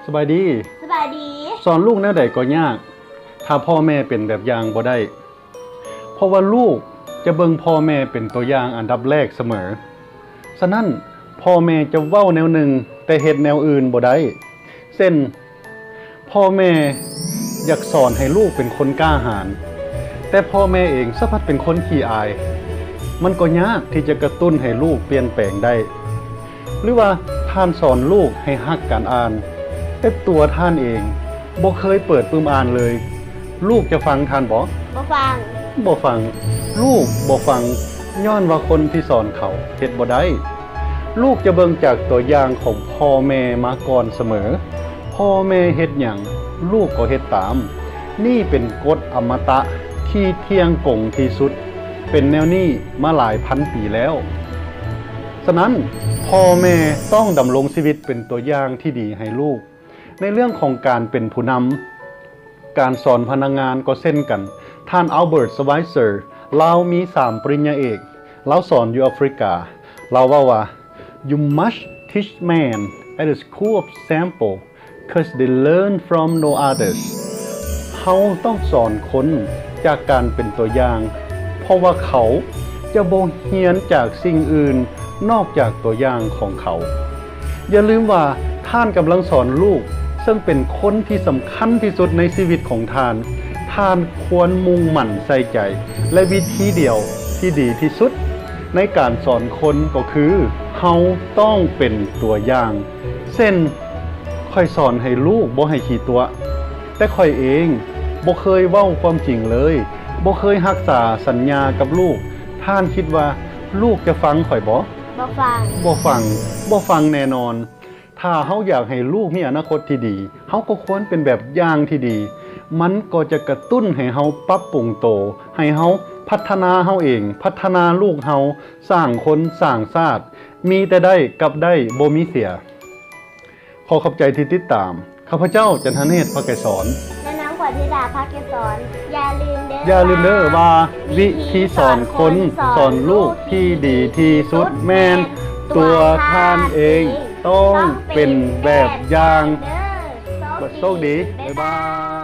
สบายดีสบายดีสอนลูกแนวใดก็ยากถ้าพ่อแม่เป็นแบบอย่างบ่ได้เพราะว่าลูกจะเบิ่งพ่อแม่เป็นตัวอย่างอันดับแรกเสมอฉะนั้นพ่อแม่จะเว้าแนวหนึ่งแต่เฮ็ดแนวอื่นบ่ได้เช่นพ่อแม่อยากสอนให้ลูกเป็นคนกล้าหาญแต่พ่อแม่เองสักพัดเป็นคนขี้อายมันก็ยากที่จะกระตุ้นให้ลูกเปลี่ยนแปลงได้หรือว่าท่านสอนลูกให้ฮักการอ่านแต่ตัวท่านเองบ่เคยเปิดปื้มอ่านเลยลูกจะฟังท่านบ่ฟังบ่ฟังลูกบ่ฟังย้อนว่าคนที่สอนเขาเฮ็ดบ่ได้ลูกจะเบิ่งจากตัวอย่างของพ่อแม่มาก่อนเสมอพ่อแม่เฮ็ดหยังลูกก็เฮ็ดตามนี่เป็นกฎอมตะที่เที่ยงกงที่สุดเป็นแนวนี้มาหลายพันปีแล้วฉะนั้นพ่อแม่ต้องดำรงชีวิตเป็นตัวอย่างที่ดีให้ลูกในเรื่องของการเป็นผู้นำการสอนพนักงานก็เช่นกันท่านอัลเบิร์ต สไวเซอร์เรามี3ปริญญาเอกเราสอนอยู่แอฟริกาเราว่า you must teach men at the school of sample cause they learn from no others เขาต้องสอนคนจากการเป็นตัวอย่างเพราะว่าเขาจะบ่เรียนจากสิ่งอื่นนอกจากตัวอย่างของเขาอย่าลืมว่าท่านกำลังสอนลูกซึ่งเป็นคนที่สำคัญที่สุดในชีวิตของท่านควรมุ่งมั่นใส่ใจและวิธีเดียวที่ดีที่สุดในการสอนคนก็คือเฮาต้องเป็นตัวอย่างเช่นค่อยสอนให้ลูกบ่ให้ขี้ตัวแต่ค่อยเองบ่เคยเว้าความจริงเลยบ่เคยรักษาสัญญากับลูกท่านคิดว่าลูกจะฟังข่อยบ่ฟังแน่นอนถ้าเฮาอยากให้ลูกมีอนาคตที่ดีเฮาก็ควรเป็นแบบอย่างที่ดีมันก็จะกระตุ้นให้เฮาปรับปรุงโตให้เฮาพัฒนาเฮาเองพัฒนาลูกเฮาสร้างคนสร้างชาติมีแต่ได้กับได้บ่มีเสียขอขอบใจที่ติดตามข้าพเจ้าจันทเนศ ภไกรสอนและน้องขวัญธิดา ภไกรสอนอย่าลืมเด้อว่าวิธีสอนคนสอนลูกที่ดีที่สุดแม่นตัวท่านเองต้องเป็นแบบอย่างโชคดีบ๊ายบาย